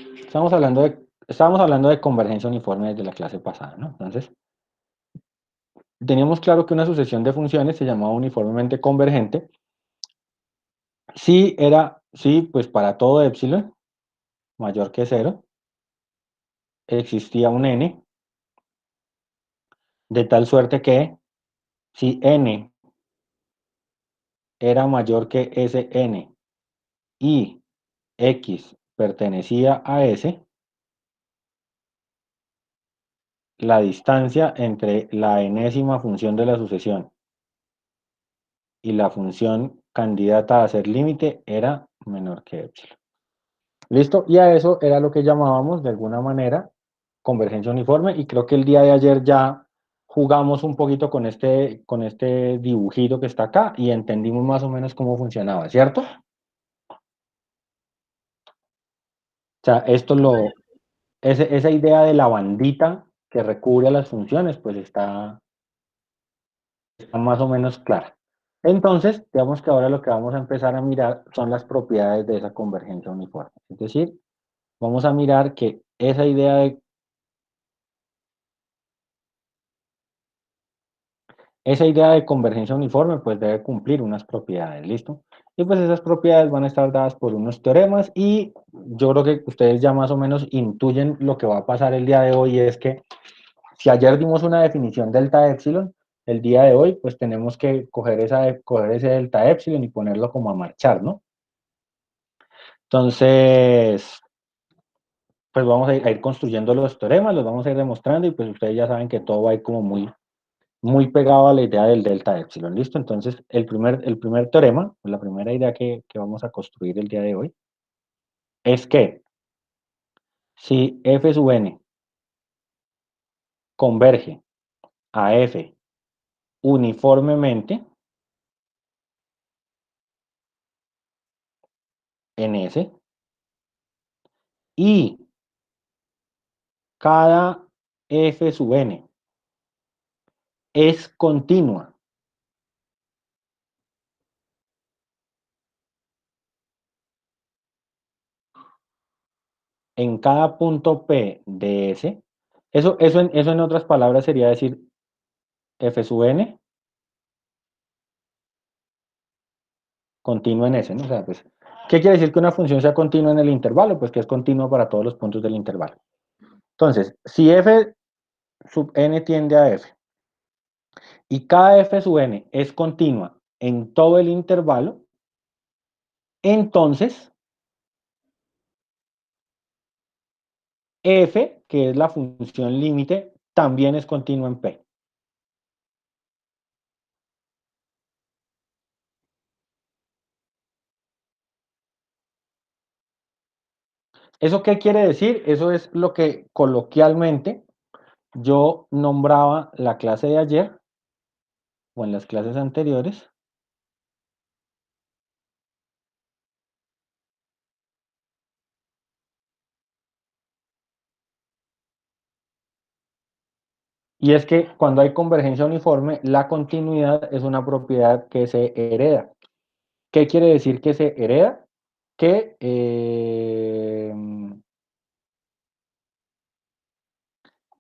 Estábamos hablando de convergencia uniforme desde la clase pasada, ¿no? Entonces, teníamos claro que una sucesión de funciones se llamaba uniformemente convergente si, pues para todo epsilon mayor que cero, existía un n, de tal suerte que si n era mayor que Sn y x pertenecía a S, la distancia entre la enésima función de la sucesión y la función candidata a ser límite era menor que epsilon. ¿Listo? Y a eso era lo que llamábamos, de alguna manera, convergencia uniforme, y creo que el día de ayer ya jugamos un poquito con este dibujito que está acá y entendimos más o menos cómo funcionaba, ¿cierto? O sea, esa idea de la bandita que recubre a las funciones, pues está más o menos clara. Entonces, digamos que ahora lo que vamos a empezar a mirar son las propiedades de esa convergencia uniforme. Es decir, vamos a mirar que esa idea de convergencia uniforme pues debe cumplir unas propiedades, ¿listo? Y pues esas propiedades van a estar dadas por unos teoremas y yo creo que ustedes ya más o menos intuyen lo que va a pasar el día de hoy, y es que si ayer dimos una definición delta epsilon, el día de hoy pues tenemos que coger ese delta epsilon y ponerlo como a marchar, ¿no? Entonces, pues vamos a ir construyendo los teoremas, los vamos a ir demostrando, y pues ustedes ya saben que todo va a ir como muy pegado a la idea del delta epsilon, ¿listo? Entonces, el primer teorema, la primera idea que vamos a construir el día de hoy, es que si f sub n converge a f uniformemente en S, y cada f sub n es continua en cada punto P de S, eso en otras palabras sería decir f sub n continua en S, ¿no? O sea, pues, ¿qué quiere decir que una función sea continua en el intervalo? Pues que es continua para todos los puntos del intervalo. Entonces, si f sub n tiende a f y cada f sub n es continua en todo el intervalo, entonces f, que es la función límite, también es continua en P. ¿Eso qué quiere decir? Eso es lo que coloquialmente yo nombraba la clase de ayer, o en las clases anteriores, y es que cuando hay convergencia uniforme, la continuidad es una propiedad que se hereda. ¿Qué quiere decir que se hereda? Que,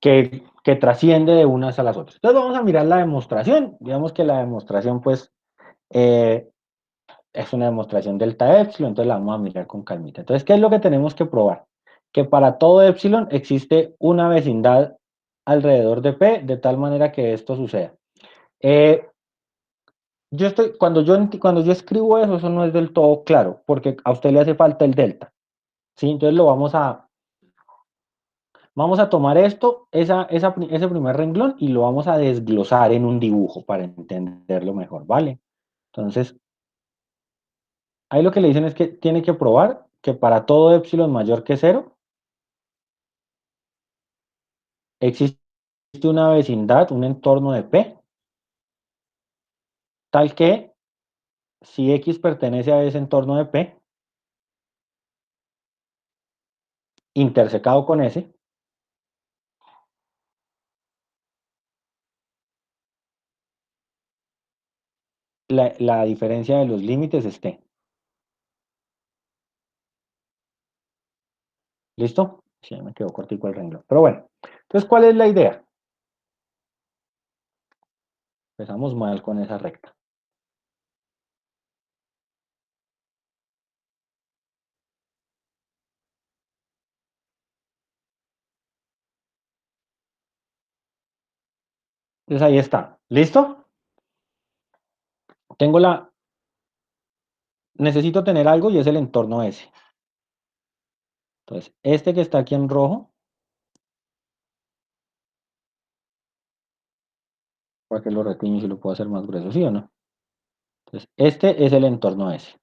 que trasciende de unas a las otras. Entonces vamos a mirar la demostración. Digamos que la demostración pues eh, es una demostración delta epsilon, entonces la vamos a mirar con calmita. Entonces, ¿qué es lo que tenemos que probar? Que para todo epsilon existe una vecindad alrededor de P, de tal manera que esto suceda. Eh, cuando yo escribo eso no es del todo claro, porque a usted le hace falta el delta, ¿sí? Entonces vamos a tomar ese primer renglón y lo vamos a desglosar en un dibujo para entenderlo mejor, ¿vale? Entonces, ahí lo que le dicen es que tiene que probar que para todo epsilon mayor que cero existe una vecindad, un entorno de P, tal que si X pertenece a ese entorno de P, intersecado con S, la diferencia de los límites es T. ¿Listo? Sí, me quedó cortico el renglón. Pero bueno, entonces, ¿cuál es la idea? Empezamos mal con esa recta. Entonces ahí está. ¿Listo? Tengo la... Necesito tener algo y es el entorno S. Entonces, este que está aquí en rojo, para que lo retiño y lo puedo hacer más grueso, ¿sí o no? Entonces, este es el entorno S.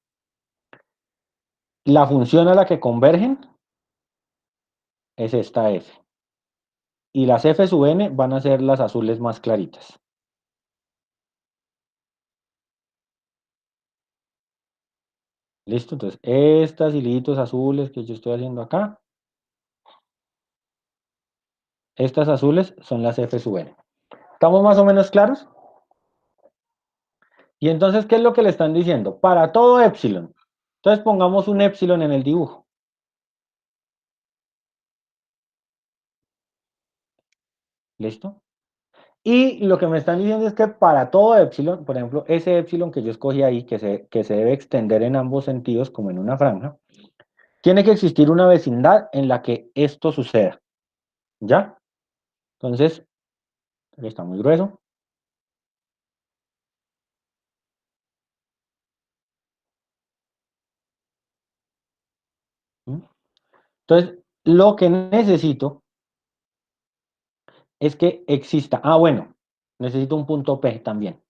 La función a la que convergen es esta F. Y las F sub n van a ser las azules más claritas. ¿Listo? Entonces, estas hilitos azules que yo estoy haciendo acá, estas azules son las F sub n. ¿Estamos más o menos claros? Y entonces, ¿qué es lo que le están diciendo? Para todo epsilon. Entonces, pongamos un epsilon en el dibujo. ¿Listo? Y lo que me están diciendo es que para todo epsilon, por ejemplo, ese epsilon que yo escogí ahí, que se debe extender en ambos sentidos, como en una franja, tiene que existir una vecindad en la que esto suceda. ¿Ya? Entonces, está muy grueso. ¿Mm? Entonces, lo que necesito es que exista. Ah, bueno, necesito un punto P también.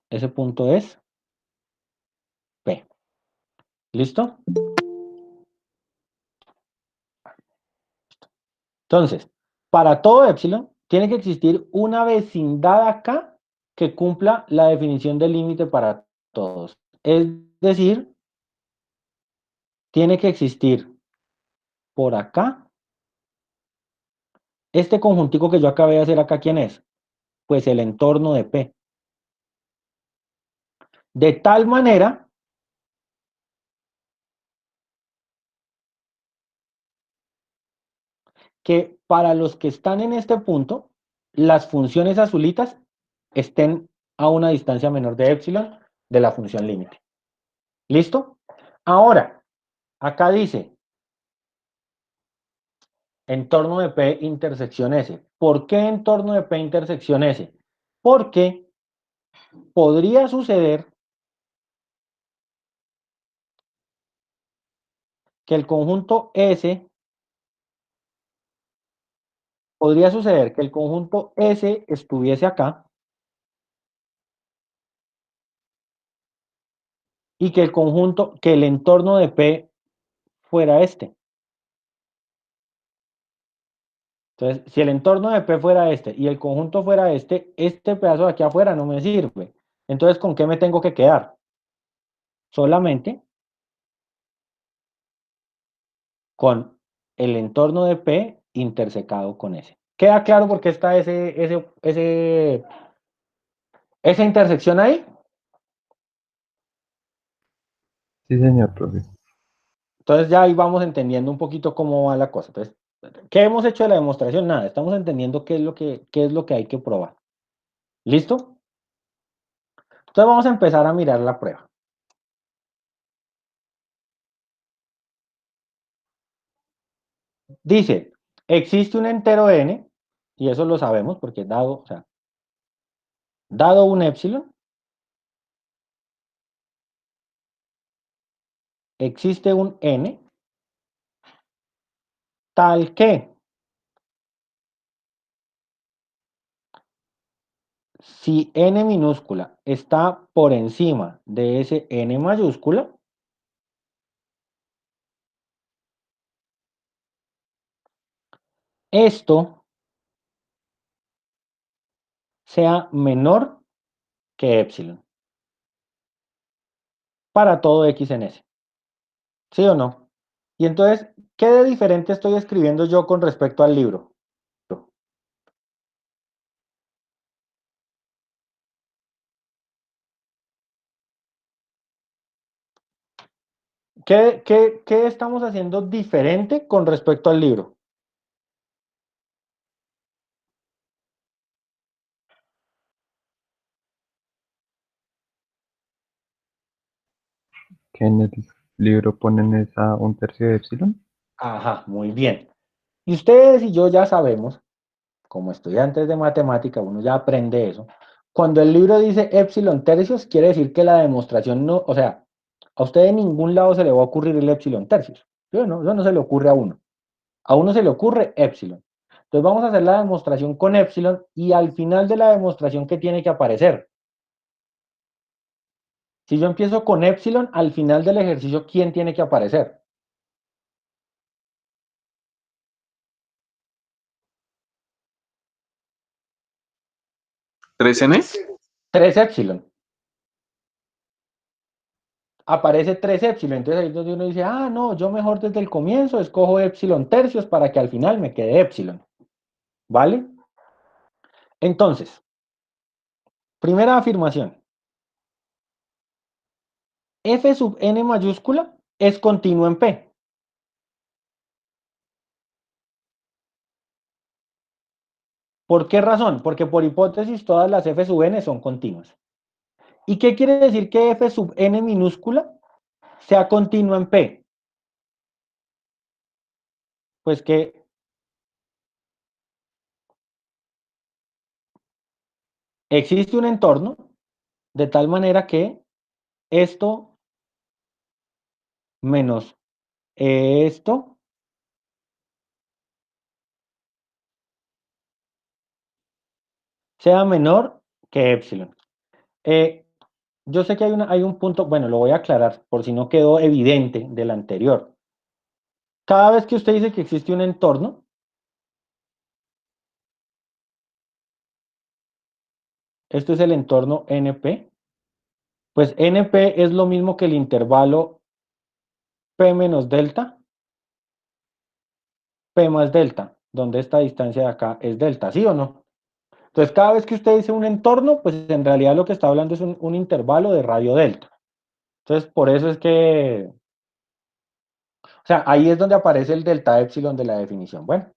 Ese punto es P. ¿Listo? Entonces, para todo epsilon, tiene que existir una vecindad acá que cumpla la definición del límite para todos. Es decir, tiene que existir por acá. Este conjuntico que yo acabé de hacer acá, ¿quién es? Pues el entorno de P. De tal manera que para los que están en este punto, las funciones azulitas estén a una distancia menor de epsilon de la función límite. ¿Listo? Ahora, acá dice entorno de P intersección S. ¿Por qué entorno de P intersección S? Porque podría suceder que el conjunto S, podría suceder que el conjunto S estuviese acá y que el conjunto, que el entorno de P fuera este. Entonces, si el entorno de P fuera este y el conjunto fuera este pedazo de aquí afuera no me sirve. Entonces, ¿con qué me tengo que quedar? Solamente con el entorno de P intersecado con S. ¿Queda claro por qué está esa intersección ahí? Sí, señor, profe. Entonces ya ahí vamos entendiendo un poquito cómo va la cosa. Entonces, ¿qué hemos hecho de la demostración? Nada, estamos entendiendo qué es lo que hay que probar. ¿Listo? Entonces vamos a empezar a mirar la prueba. Dice, existe un entero n, y eso lo sabemos porque dado, o sea, dado un epsilon, existe un n tal que si n minúscula está por encima de ese n mayúscula, esto sea menor que epsilon para todo x en S. ¿Sí o no? Y entonces, ¿qué de diferente estoy escribiendo yo con respecto al libro? ¿Qué estamos haciendo diferente con respecto al libro? Que en el libro ponen esa un tercio de epsilon. Ajá, muy bien. Y ustedes y yo ya sabemos, como estudiantes de matemática, uno ya aprende eso. Cuando el libro dice epsilon tercios, quiere decir que la demostración no, o sea, a usted en ningún lado se le va a ocurrir el epsilon tercios. ¿Sí o no? Eso no se le ocurre a uno. A uno se le ocurre epsilon. Entonces vamos a hacer la demostración con epsilon y al final de la demostración, ¿qué tiene que aparecer? Si yo empiezo con epsilon, al final del ejercicio, ¿quién tiene que aparecer? 3N. 3 epsilon. Aparece 3 epsilon. Entonces ahí es donde uno dice, ah, no, yo mejor desde el comienzo escojo epsilon tercios para que al final me quede epsilon. ¿Vale? Entonces, primera afirmación. F sub n mayúscula es continuo en P. ¿Por qué razón? Porque por hipótesis todas las F sub n son continuas. ¿Y qué quiere decir que F sub n minúscula sea continua en P? Pues que existe un entorno de tal manera que esto menos esto sea menor que epsilon. Eh, yo sé que hay un punto, bueno, lo voy a aclarar por si no quedó evidente del anterior. Cada vez que usted dice que existe un entorno, esto es el entorno NP, pues NP es lo mismo que el intervalo P menos delta, P más delta, donde esta distancia de acá es delta, ¿sí o no? Entonces, cada vez que usted dice un entorno, pues en realidad lo que está hablando es un intervalo de radio delta. Entonces, por eso es que, o sea, ahí es donde aparece el delta epsilon de la definición. Bueno,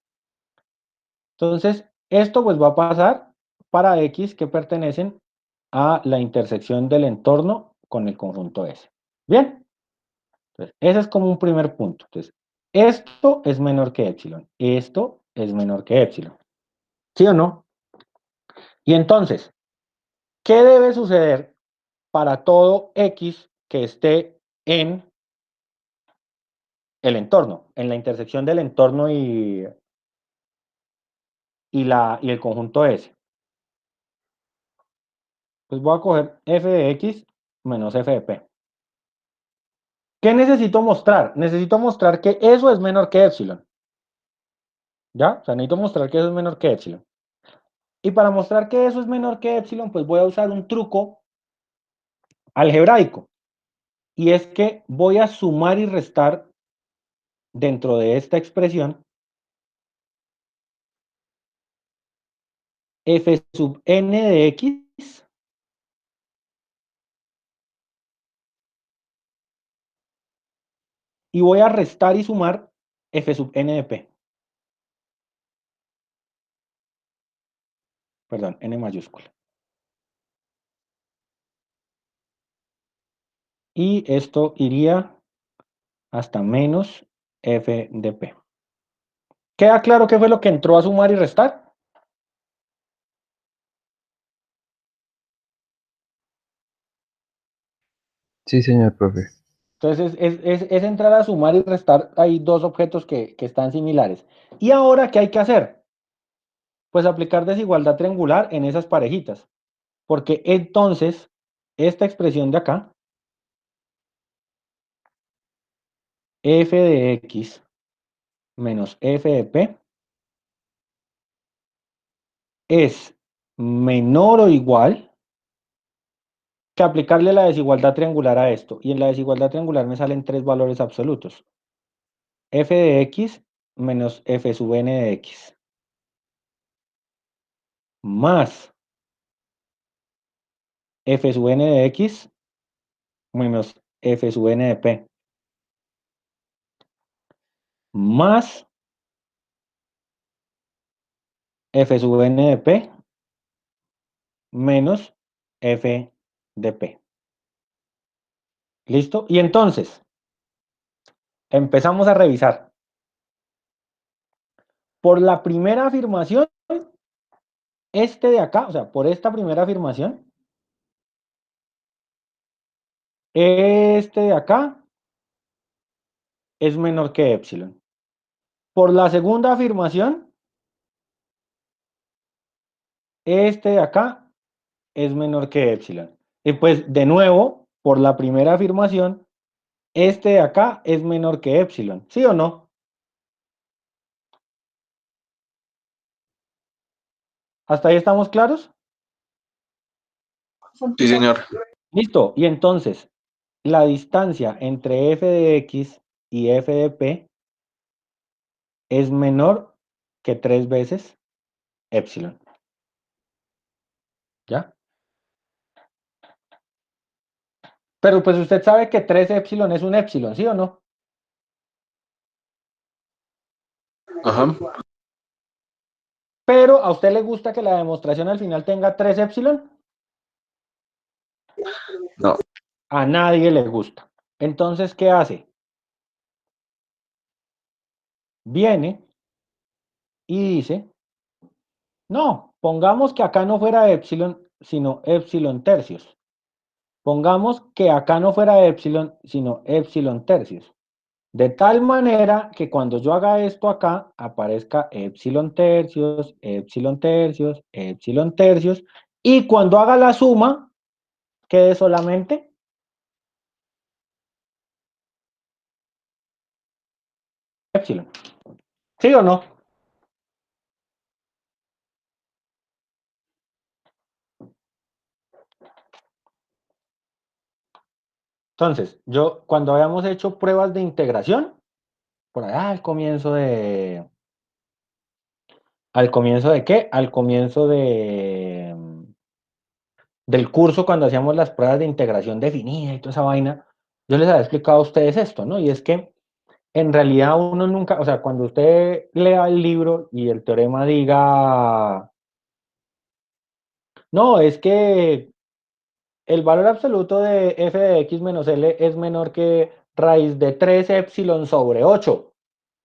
entonces, esto pues va a pasar para X que pertenecen a la intersección del entorno con el conjunto S. Bien, entonces, ese es como un primer punto. Entonces, esto es menor que epsilon, esto es menor que epsilon. ¿Sí o no? Y entonces, ¿qué debe suceder para todo X que esté en el entorno, en la intersección del entorno y el conjunto S? Pues voy a coger f de x menos f de p. ¿Qué necesito mostrar? Necesito mostrar que eso es menor que epsilon. ¿Ya? O sea, necesito mostrar que eso es menor que epsilon. Y para mostrar que eso es menor que epsilon, pues voy a usar un truco algebraico. Y es que voy a sumar y restar dentro de esta expresión f sub n de x y voy a restar y sumar f sub n de p. Perdón, n mayúscula. Y esto iría hasta menos f de p. ¿Queda claro qué fue lo que entró a sumar y restar? Sí, señor profe. Entonces es entrar a sumar y restar. Hay dos objetos que están similares. ¿Y ahora qué hay que hacer? Pues aplicar desigualdad triangular en esas parejitas. Porque entonces esta expresión de acá, f de x menos f de p, es menor o igual que aplicarle la desigualdad triangular a esto. Y en la desigualdad triangular me salen tres valores absolutos. F de x menos f sub n de x. Más f sub n de x menos f sub n de p. más f sub n de p menos f de p. ¿Listo? Y entonces, empezamos a revisar. Por la primera afirmación, este de acá, o sea, por esta primera afirmación, este de acá es menor que epsilon. Por la segunda afirmación, este de acá es menor que epsilon. Y pues, de nuevo, por la primera afirmación, este de acá es menor que epsilon. ¿Sí o no? ¿Hasta ahí estamos claros? Sí, señor. Listo. Y entonces, la distancia entre f de x y f de p es menor que 3 veces epsilon. ¿Ya? Pero pues usted sabe que 3 epsilon es un epsilon, ¿sí o no? Ajá. Pero ¿a usted le gusta que la demostración al final tenga 3 epsilon? No. A nadie le gusta. Entonces, ¿qué hace? Viene y dice, no, pongamos que acá no fuera epsilon, sino epsilon tercios. Pongamos que acá no fuera epsilon, sino epsilon tercios. De tal manera que cuando yo haga esto acá, aparezca epsilon tercios, epsilon tercios, epsilon tercios, y cuando haga la suma, quede solamente epsilon. ¿Sí o no? Entonces, yo cuando habíamos hecho pruebas de integración, por allá ¿al comienzo de qué? Al comienzo del curso, cuando hacíamos las pruebas de integración definida y toda esa vaina, yo les había explicado a ustedes esto, ¿no? Y es que en realidad uno nunca, o sea, cuando usted lea el libro y el teorema diga, no, es que el valor absoluto de f de x menos l es menor que raíz de 3 epsilon sobre 8.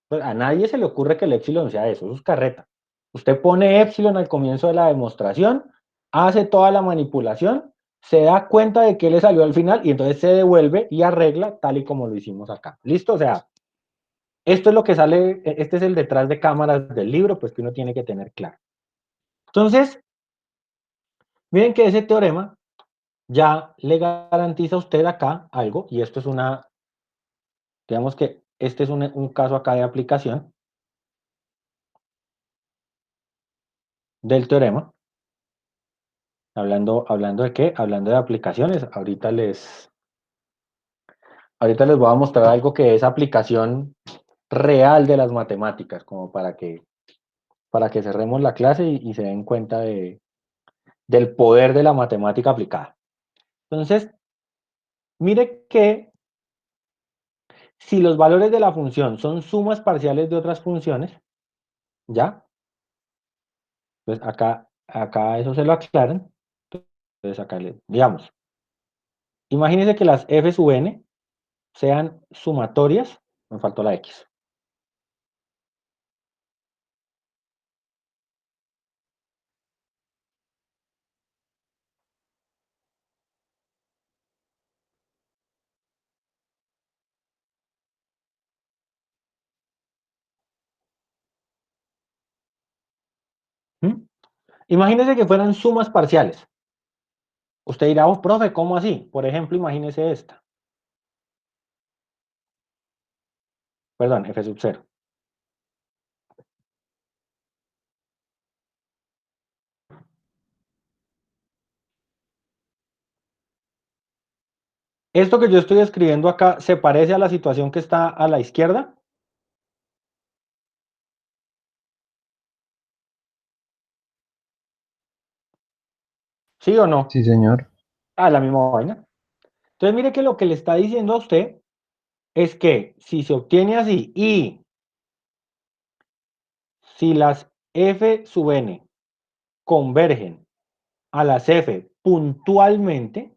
Pues a nadie se le ocurre que el epsilon sea eso es carreta. Usted pone epsilon al comienzo de la demostración, hace toda la manipulación, se da cuenta de que le salió al final y entonces se devuelve y arregla tal y como lo hicimos acá. ¿Listo? O sea, esto es lo que sale, este es el detrás de cámaras del libro, pues que uno tiene que tener claro. Entonces, miren que ese teorema ya le garantiza a usted acá algo, y esto es digamos que este es un caso acá de aplicación del teorema. Hablando de qué, hablando de aplicaciones, ahorita les voy a mostrar algo que es aplicación real de las matemáticas, como para que cerremos la clase y se den cuenta del poder de la matemática aplicada. Entonces, mire que si los valores de la función son sumas parciales de otras funciones, ¿ya? Pues acá eso se lo aclaran. Entonces acá digamos, imagínense que las f sub n sean sumatorias, me faltó la x. ¿Mm? Imagínense que fueran sumas parciales. Usted dirá, oh, profe, ¿cómo así? Por ejemplo, imagínese esta. Perdón, f sub 0. ¿Esto que yo estoy escribiendo acá se parece a la situación que está a la izquierda? ¿Sí o no? Sí, señor. Ah, la misma vaina. Entonces, mire que lo que le está diciendo a usted es que si se obtiene así y Si las f sub n convergen a las f puntualmente,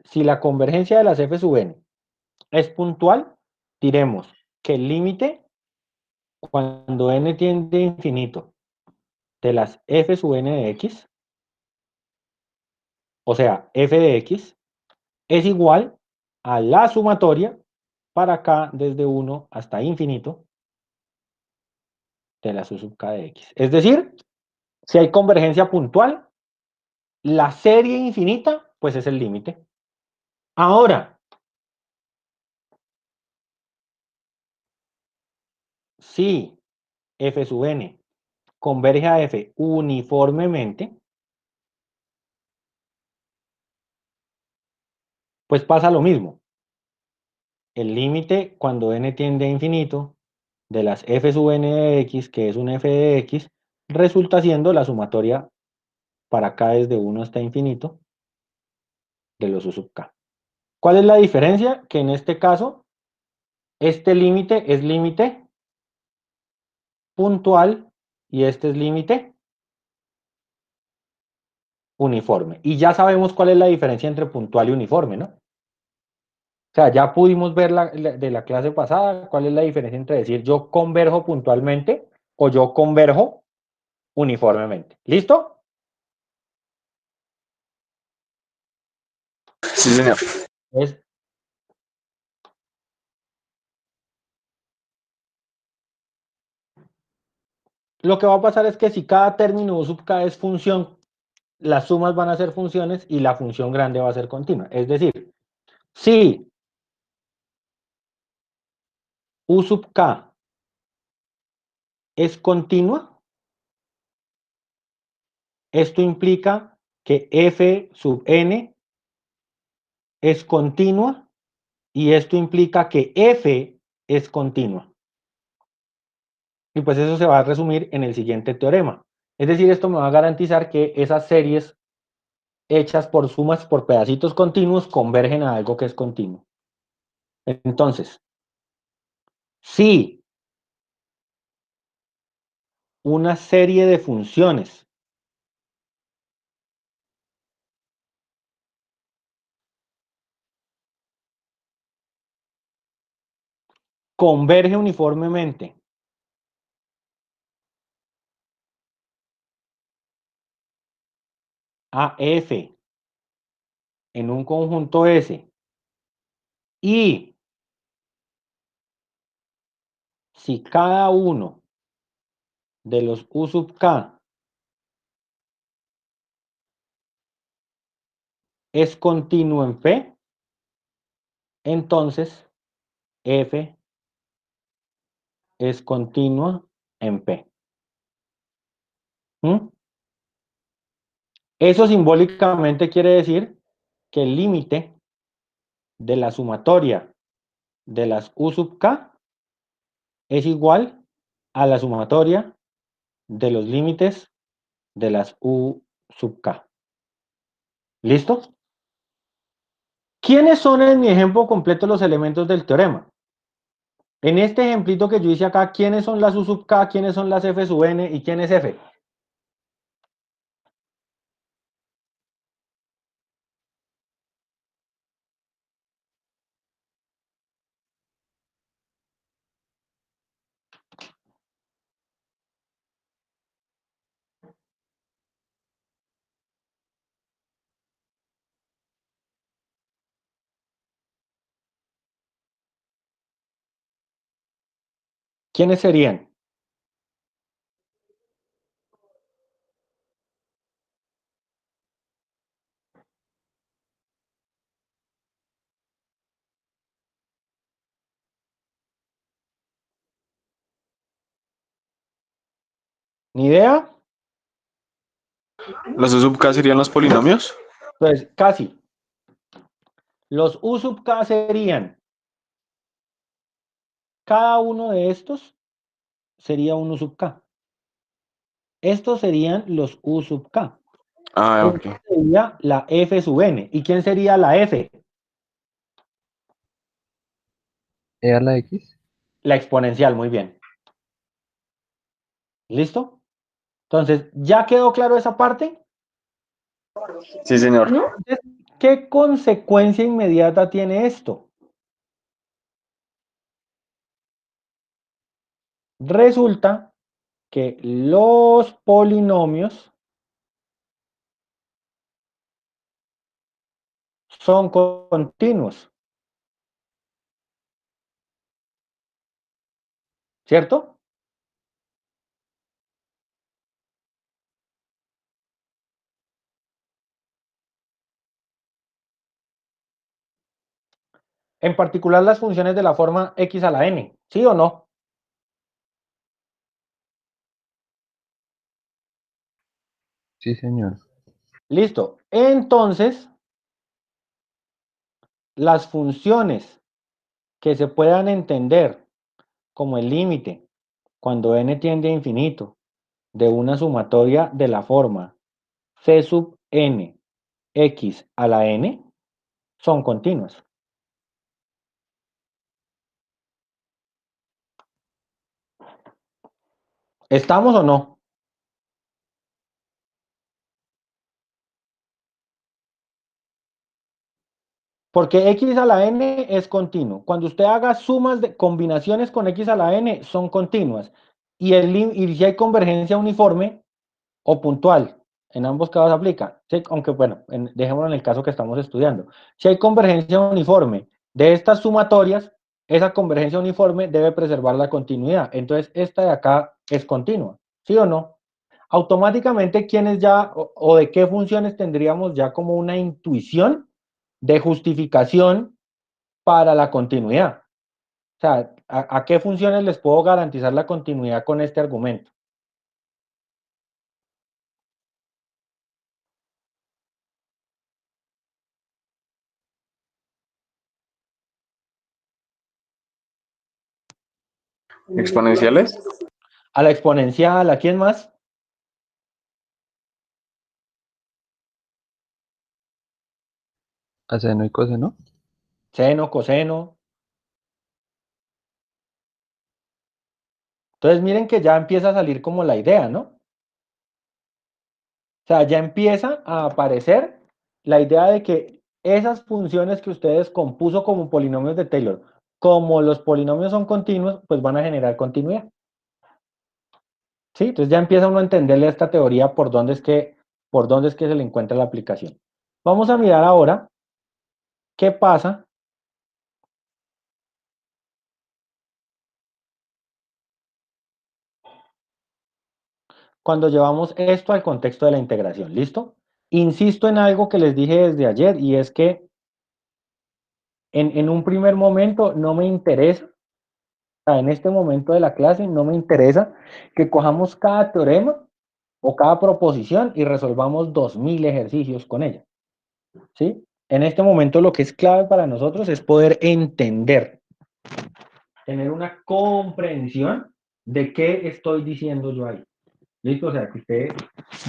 si la convergencia de las f sub n es puntual, diremos que el límite cuando n tiende a infinito de las f sub n de x, o sea, f de x, es igual a la sumatoria para acá desde 1 hasta infinito de la u sub k de x. Es decir, si hay convergencia puntual, la serie infinita, pues es el límite. Ahora, si f sub n converge a f uniformemente, pues pasa lo mismo. El límite cuando n tiende a infinito de las f sub n de x, que es un f de x, resulta siendo la sumatoria para acá desde 1 hasta infinito de los u sub k. ¿Cuál es la diferencia? Que en este caso, este límite es límite puntual y este es límite uniforme. Y ya sabemos cuál es la diferencia entre puntual y uniforme, ¿no? O sea, ya pudimos ver de la clase pasada cuál es la diferencia entre decir yo converjo puntualmente o yo converjo uniformemente. ¿Listo? Sí, señor. Es, lo que va a pasar es que si cada término u sub k es función, las sumas van a ser funciones y la función grande va a ser continua. Es decir, si u sub k es continua, esto implica que f sub n es continua y esto implica que f es continua. Y pues eso se va a resumir en el siguiente teorema. Es decir, esto me va a garantizar que esas series hechas por sumas por pedacitos continuos convergen a algo que es continuo. Entonces, si una serie de funciones converge uniformemente a f en un conjunto S y si cada uno de los u sub k es continuo en P, entonces f es continua en P. ¿Mm? Eso simbólicamente quiere decir que el límite de la sumatoria de las u sub k es igual a la sumatoria de los límites de las u sub k. ¿Listo? ¿Quiénes son en mi ejemplo completo los elementos del teorema? En este ejemplito que yo hice acá, ¿quiénes son las u sub k, quiénes son las f sub n y quién es f? ¿Quiénes serían? ¿Ni idea? ¿Los U sub K serían los polinomios? Pues casi. Los u sub k serían, cada uno de estos sería un u sub k. Estos serían los u sub k. Ah, Esta ok. sería la f sub n. ¿Y quién sería la f? ¿E a la X? La exponencial, muy bien. ¿Listo? Entonces, ¿ya quedó claro esa parte? Sí, señor. Entonces, ¿qué consecuencia inmediata tiene esto? Resulta que los polinomios son continuos, ¿cierto? En particular las funciones de la forma x a la n, ¿sí o no? Sí, señor. Listo. Entonces, las funciones que se puedan entender como el límite cuando n tiende a infinito de una sumatoria de la forma c sub n x a la n son continuas. ¿Estamos o no? Porque x a la n es continuo. Cuando usted haga sumas de combinaciones con x a la n son continuas. Y si hay convergencia uniforme o puntual, en ambos casos aplica. Sí, aunque bueno, dejémoslo en el caso que estamos estudiando. Si hay convergencia uniforme de estas sumatorias, esa convergencia uniforme debe preservar la continuidad. Entonces, esta de acá es continua. ¿Sí o no? Automáticamente, ¿quiénes ya o de qué funciones tendríamos ya como una intuición de justificación para la continuidad? O sea, ¿a qué funciones les puedo garantizar la continuidad con este argumento? ¿Exponenciales? A la exponencial, ¿a quién más? ¿A seno y coseno? Seno, coseno. Entonces miren que ya empieza a salir como la idea, ¿no? O sea, ya empieza a aparecer la idea de que esas funciones que ustedes compuso como polinomios de Taylor, como los polinomios son continuos, pues van a generar continuidad. ¿Sí? Entonces ya empieza uno a entenderle a esta teoría por dónde es que se le encuentra la aplicación. Vamos a mirar ahora qué pasa cuando llevamos esto al contexto de la integración. ¿Listo? Insisto en algo que les dije desde ayer y es que en un primer momento no me interesa, en este momento de la clase no me interesa que cojamos cada teorema o cada proposición y resolvamos 2000 ejercicios con ella. ¿Sí? En este momento lo que es clave para nosotros es poder entender, tener una comprensión de qué estoy diciendo yo ahí. ¿Listo? O sea, que usted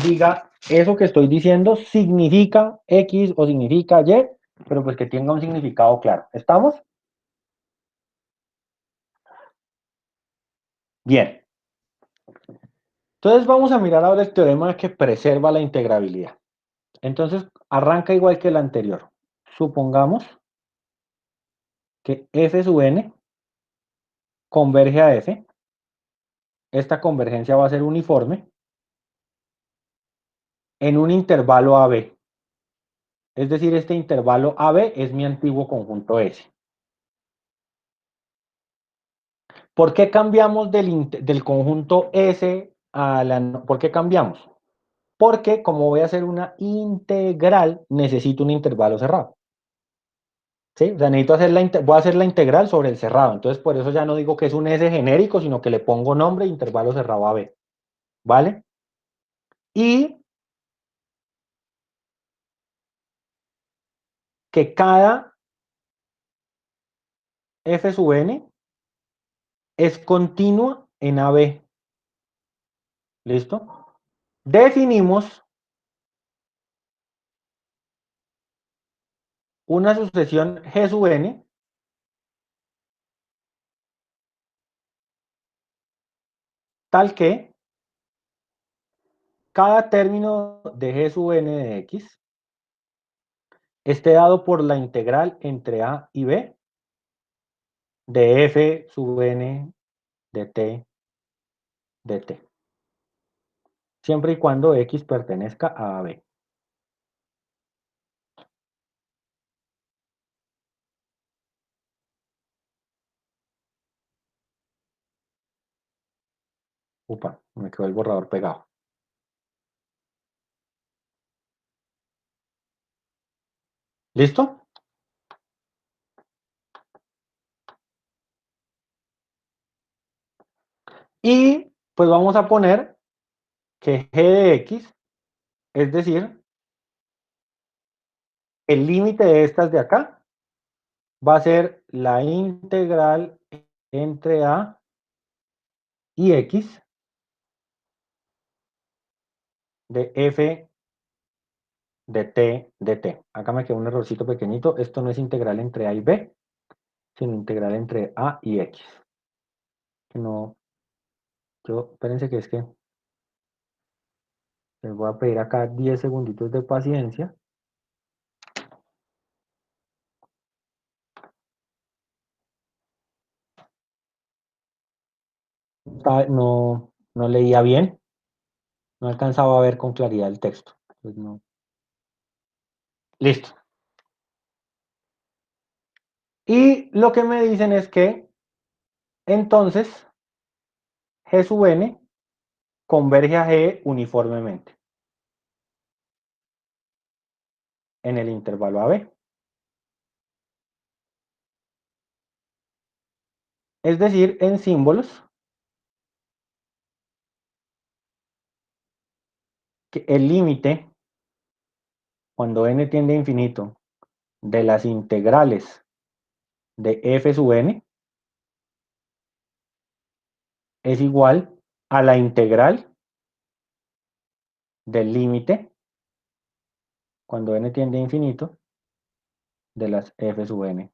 diga, eso que estoy diciendo significa X o significa Y, pero pues que tenga un significado claro. ¿Estamos? Bien. Entonces vamos a mirar ahora el teorema que preserva la integrabilidad. Entonces arranca igual que el anterior. Supongamos que f sub n converge a f. Esta convergencia va a ser uniforme en un intervalo AB. Es decir, este intervalo AB es mi antiguo conjunto S. ¿Por qué cambiamos del conjunto S a la... ¿Por qué cambiamos? Porque como voy a hacer una integral, necesito un intervalo cerrado. ¿Sí? O sea, necesito hacer voy a hacer la integral sobre el cerrado. Entonces, por eso ya no digo que es un S genérico, sino que le pongo nombre intervalo cerrado AB. ¿Vale? Y que cada f sub n es continua en AB. ¿Listo? Definimos una sucesión G sub n tal que cada término de g sub n de x esté dado por la integral entre a y b de f sub n de t de t, siempre y cuando x pertenezca a b. Upa, me quedó el borrador pegado. ¿Listo? Y pues vamos a poner que g de x, es decir, el límite de estas de acá, va a ser la integral entre a y x de f de t de t. Acá me quedó un errorcito pequeñito. Esto no es integral entre a y b, sino integral entre a y x. Que no, espérense que es que les voy a pedir acá 10 segunditos de paciencia. No leía bien, no alcanzaba a ver con claridad el texto. Pues no. Listo. Y lo que me dicen es que entonces G sub n converge a G uniformemente en el intervalo AB. Es decir, en símbolos, que el límite, cuando n tiende a infinito, de las integrales de f sub n es igual a la integral del límite, cuando n tiende a infinito, de las f sub n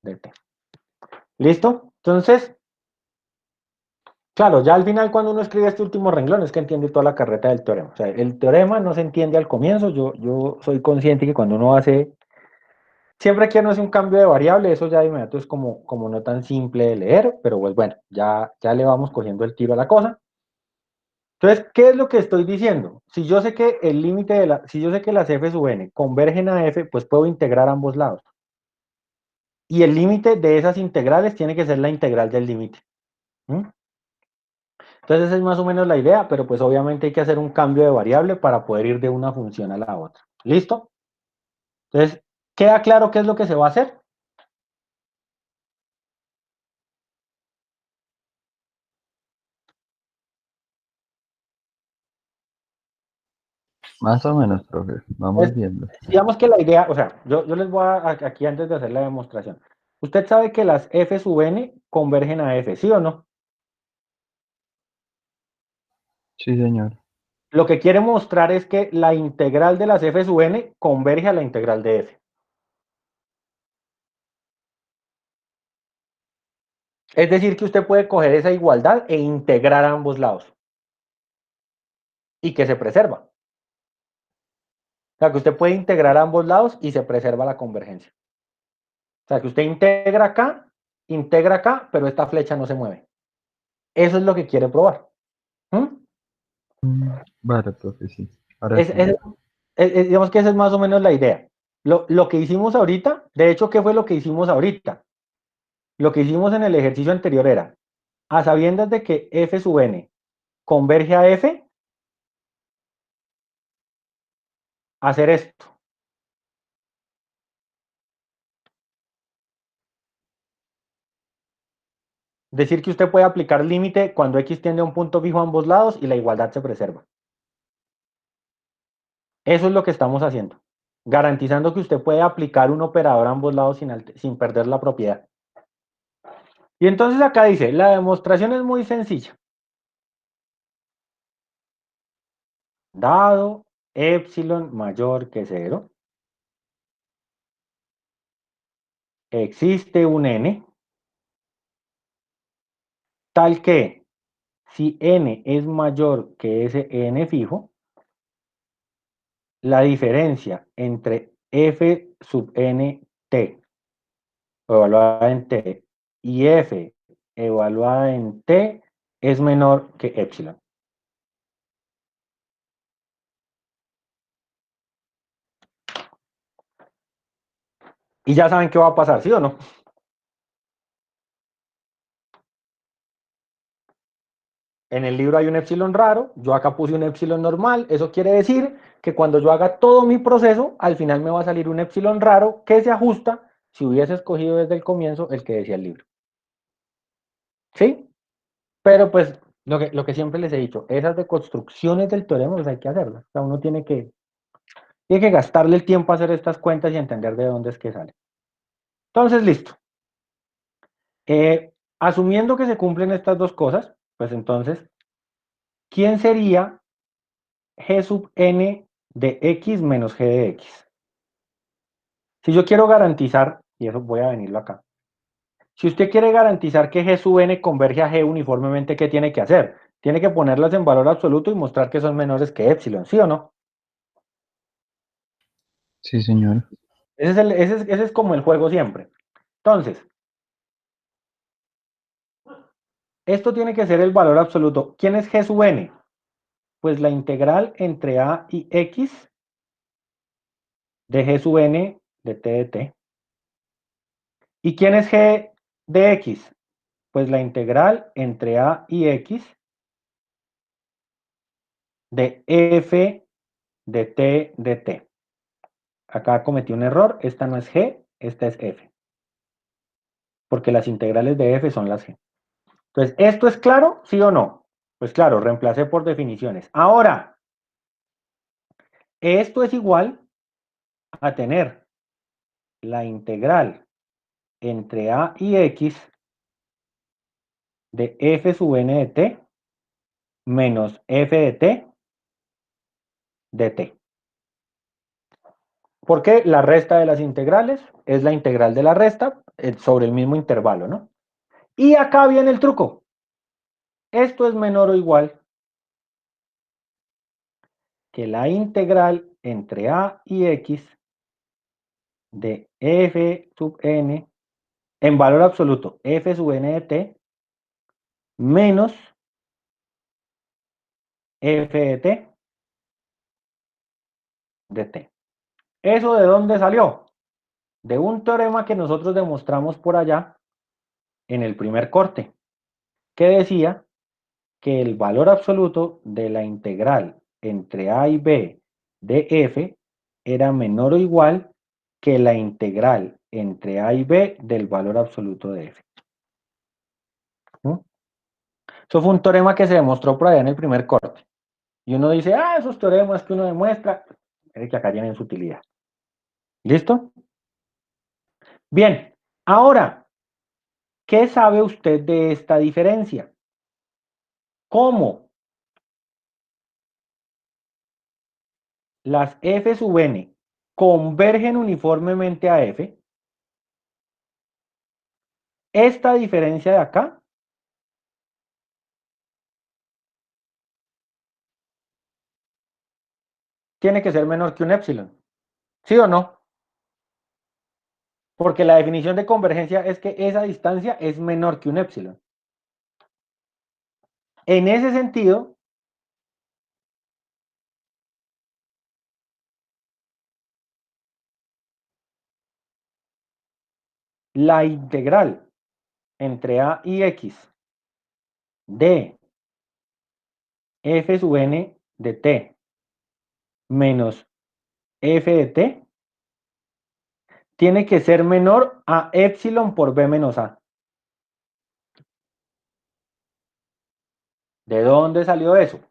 de t. ¿Listo? Entonces, claro, ya al final cuando uno escribe este último renglón es que entiende toda la carreta del teorema. O sea, el teorema no se entiende al comienzo. Yo soy consciente que cuando uno hace, siempre que uno hace un cambio de variable, eso ya de inmediato es como no tan simple de leer, pero pues bueno, ya le vamos cogiendo el tiro a la cosa. Entonces, ¿qué es lo que estoy diciendo? Si yo sé que el límite si yo sé que las f sub n convergen a f, pues puedo integrar ambos lados. Y el límite de esas integrales tiene que ser la integral del límite. ¿Mm? Entonces esa es más o menos la idea, pero pues obviamente hay que hacer un cambio de variable para poder ir de una función a la otra. ¿Listo? Entonces, ¿queda claro qué es lo que se va a hacer? Más o menos, profe. Vamos viendo. Digamos que la idea, o sea, yo les voy a, aquí antes de hacer la demostración. Usted sabe que las f sub n convergen a f, ¿sí o no? Sí, señor. Lo que quiere mostrar es que la integral de las f sub n converge a la integral de f. Es decir, que usted puede coger esa igualdad e integrar a ambos lados. Y que se preserva. O sea, que usted puede integrar a ambos lados y se preserva la convergencia. O sea, que usted integra acá, pero esta flecha no se mueve. Eso es lo que quiere probar. ¿Mm? Vale, profe, sí. Ahora sí. Digamos que esa es más o menos la idea. Lo que hicimos ahorita, de hecho, ¿qué fue lo que hicimos ahorita? Lo que hicimos en el ejercicio anterior era, a sabiendas de que f sub n converge a f, hacer esto. Decir que usted puede aplicar límite cuando x tiende a un punto fijo a ambos lados y la igualdad se preserva. Eso es lo que estamos haciendo. Garantizando que usted puede aplicar un operador a ambos lados sin perder la propiedad. Y entonces acá dice, la demostración es muy sencilla. Dado epsilon mayor que 0, existe un n tal que si n es mayor que ese n fijo, la diferencia entre f sub n t, evaluada en t, y f evaluada en t es menor que epsilon. Y ya saben qué va a pasar, ¿sí o no? En el libro hay un epsilon raro, yo acá puse un epsilon normal, eso quiere decir que cuando yo haga todo mi proceso, al final me va a salir un epsilon raro que se ajusta si hubiese escogido desde el comienzo el que decía el libro. ¿Sí? Pero pues lo que siempre les he dicho, esas deconstrucciones del teorema pues hay que hacerlas. O sea, uno tiene que gastarle el tiempo a hacer estas cuentas y entender de dónde es que sale. Entonces, listo. Asumiendo que se cumplen estas dos cosas, pues entonces, ¿quién sería g sub n de x menos g de x? Si yo quiero garantizar, y eso voy a venirlo acá, si usted quiere garantizar que g sub n converge a g uniformemente, ¿qué tiene que hacer? Tiene que ponerlas en valor absoluto y mostrar que son menores que epsilon, ¿sí o no? Sí, señor. Ese es como el juego siempre. Entonces, esto tiene que ser el valor absoluto. ¿Quién es g sub n? Pues la integral entre a y x de g sub n de t de t. ¿Y quién es g de x? Pues la integral entre a y x de f de t de t. Acá cometí un error, esta no es g, esta es f, porque las integrales de f son las g. Entonces, ¿esto es claro? ¿Sí o no? Pues claro, reemplacé por definiciones. Ahora, esto es igual a tener la integral entre a y x de f sub n de t menos f de t de t. Porque la resta de las integrales es la integral de la resta sobre el mismo intervalo, ¿no? Y acá viene el truco. Esto es menor o igual que la integral entre a y x de f sub n en valor absoluto, f sub n de t menos f de t de t. ¿Eso de dónde salió? De un teorema que nosotros demostramos por allá en el primer corte, que decía que el valor absoluto de la integral entre a y b de f era menor o igual que la integral entre a y b del valor absoluto de f. ¿Mm? Eso fue un teorema que se demostró por allá en el primer corte. Y uno dice, esos teoremas que uno demuestra, es que acá tienen su utilidad. ¿Listo? Bien, ahora, ¿qué sabe usted de esta diferencia? ¿Cómo las f sub n convergen uniformemente a f? Esta diferencia de acá tiene que ser menor que un epsilon. ¿Sí o no? Porque la definición de convergencia es que esa distancia es menor que un epsilon. En ese sentido, la integral entre a y x de f sub n de t menos f de t tiene que ser menor a epsilon por b menos a. ¿De dónde salió eso?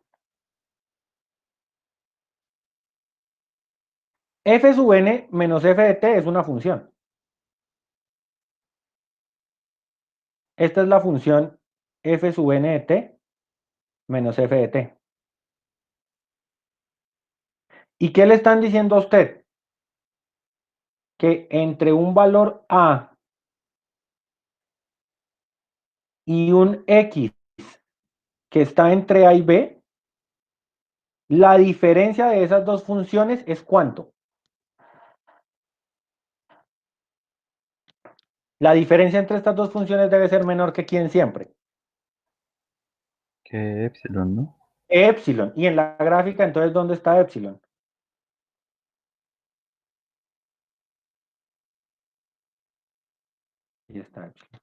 F sub n menos f de t es una función. Esta es la función f sub n de t menos f de t. ¿Y qué le están diciendo a usted? Que entre un valor a y un x que está entre A y B, la diferencia de esas dos funciones es ¿cuánto? La diferencia entre estas dos funciones debe ser menor que ¿quién siempre? Que epsilon, ¿no? Epsilon. Y en la gráfica, entonces, ¿dónde está epsilon? Ahí está epsilon.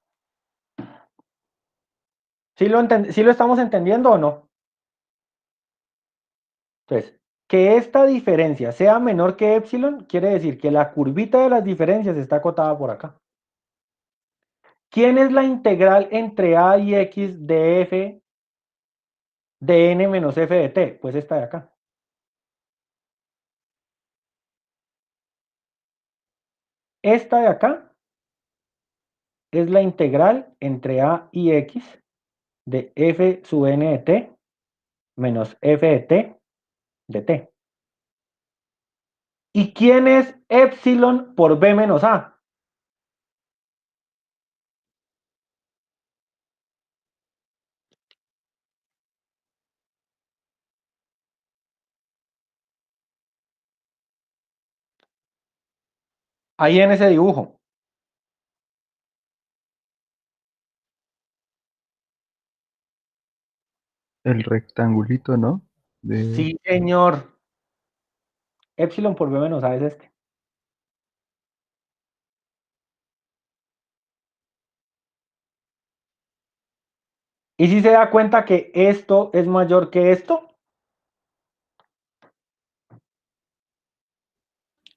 ¿Sí lo estamos entendiendo o no? Entonces, que esta diferencia sea menor que epsilon, quiere decir que la curvita de las diferencias está acotada por acá. ¿Quién es la integral entre a y x de f de n menos f de t? Pues esta de acá. Esta de acá es la integral entre a y x de f sub n de t menos f de t de t. ¿Y quién es epsilon por b menos a? Ahí en ese dibujo. El rectangulito, ¿no? De... Sí, señor. Epsilon por b menos a es este. ¿Y si se da cuenta que esto es mayor que esto?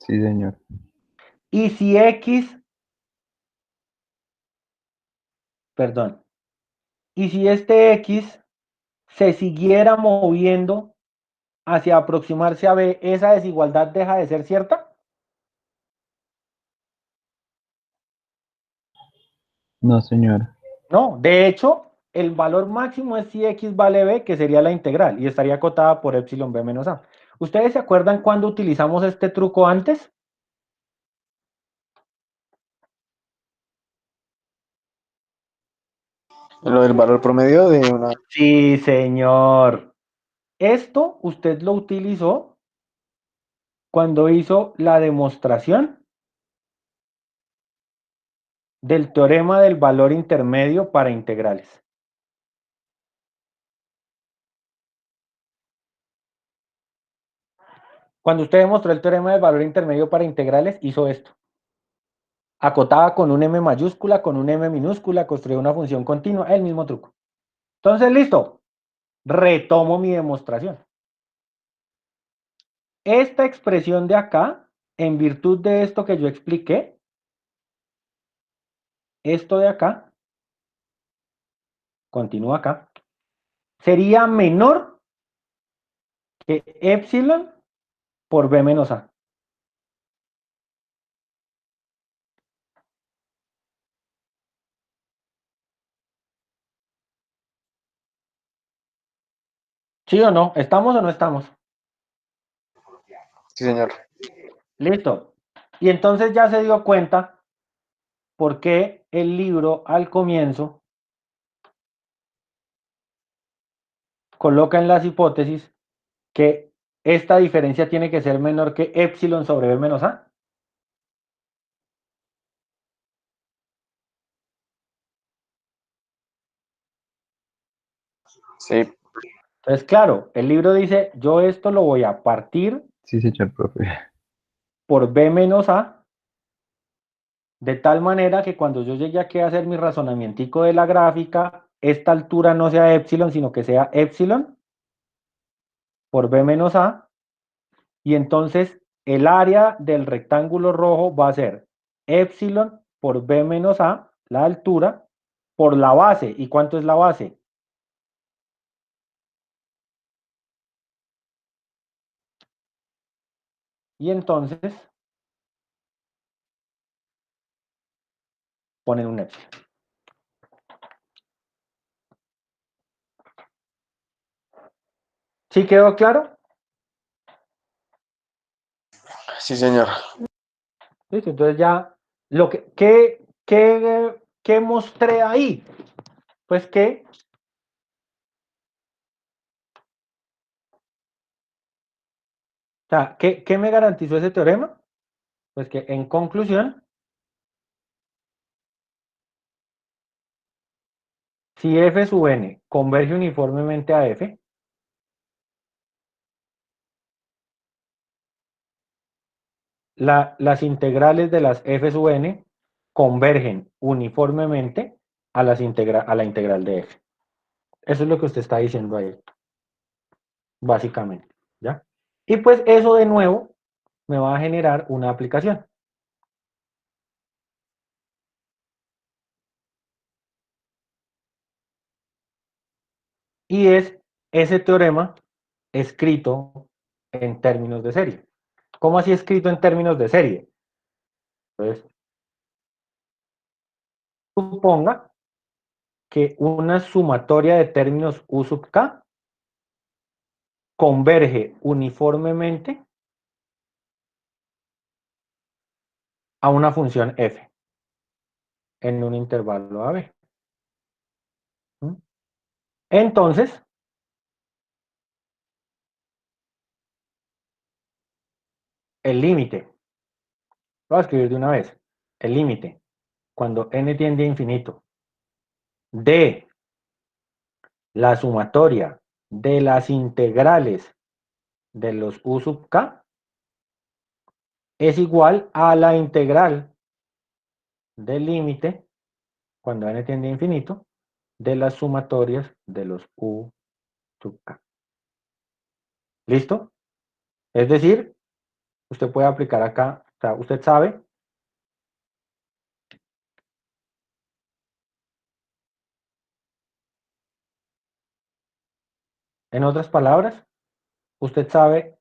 Sí, señor. Y si x, perdón, y si este x se siguiera moviendo hacia aproximarse a b, ¿esa desigualdad deja de ser cierta? No, señor. No, de hecho, el valor máximo es si x vale b, que sería la integral, y estaría acotada por epsilon b menos a. ¿Ustedes se acuerdan cuando utilizamos este truco antes? Lo del valor promedio de una... Sí, señor. Esto usted lo utilizó cuando hizo la demostración del teorema del valor intermedio para integrales. Cuando usted demostró el teorema del valor intermedio para integrales, hizo esto. Acotaba con un m mayúscula, con un m minúscula, construía una función continua, el mismo truco. Entonces, listo. Retomo mi demostración. Esta expresión de acá, en virtud de esto que yo expliqué, esto de acá, continúa acá, sería menor que epsilon por b menos a. ¿Sí o no? ¿Estamos o no estamos? Sí, señor. Listo. Y entonces ya se dio cuenta por qué el libro al comienzo coloca en las hipótesis que esta diferencia tiene que ser menor que epsilon sobre b menos a. Sí, Entonces, claro, el libro dice, yo esto lo voy a partir Sí, señor, profe. por b menos a, de tal manera que cuando yo llegue aquí a hacer mi razonamiento de la gráfica, esta altura no sea epsilon, sino que sea epsilon por b menos a, y entonces el área del rectángulo rojo va a ser epsilon por b menos a, la altura, por la base. ¿Y cuánto es la base? Y entonces ponen un epsilon. ¿Sí quedó claro? sí, señor. ¿Listo? Entonces ya, ¿qué mostré ahí? Pues que sea, ¿qué me garantizó ese teorema? Pues que en conclusión, si f sub n converge uniformemente a f, las integrales de las f sub n convergen uniformemente a la integral de f. Eso es lo que usted está diciendo ahí, básicamente, ¿ya? Y pues eso de nuevo me va a generar una aplicación. Y es ese teorema escrito en términos de serie. ¿Cómo así escrito en términos de serie? Entonces, suponga que una sumatoria de términos U sub k converge uniformemente a una función f en un intervalo AB. ¿Mm? Entonces, el límite, lo voy a escribir de una vez, el límite, cuando n tiende a infinito, de la sumatoria de las integrales de los U sub k es igual a la integral del límite, cuando n tiende a infinito, de las sumatorias de los U sub k. ¿Listo? Es decir, usted puede aplicar acá, o sea, usted sabe, en otras palabras, usted sabe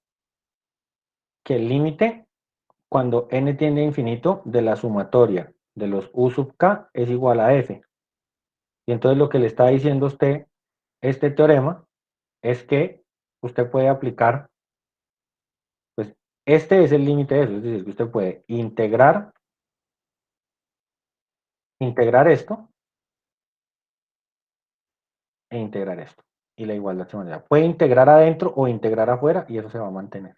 que el límite, cuando n tiende a infinito, de la sumatoria de los U sub k es igual a f. Y entonces lo que le está diciendo a usted este teorema es que usted puede aplicar, pues este es el límite de eso, es decir, que usted puede integrar esto e integrar esto. Y la igualdad se mantiene. Puede integrar adentro o integrar afuera y eso se va a mantener.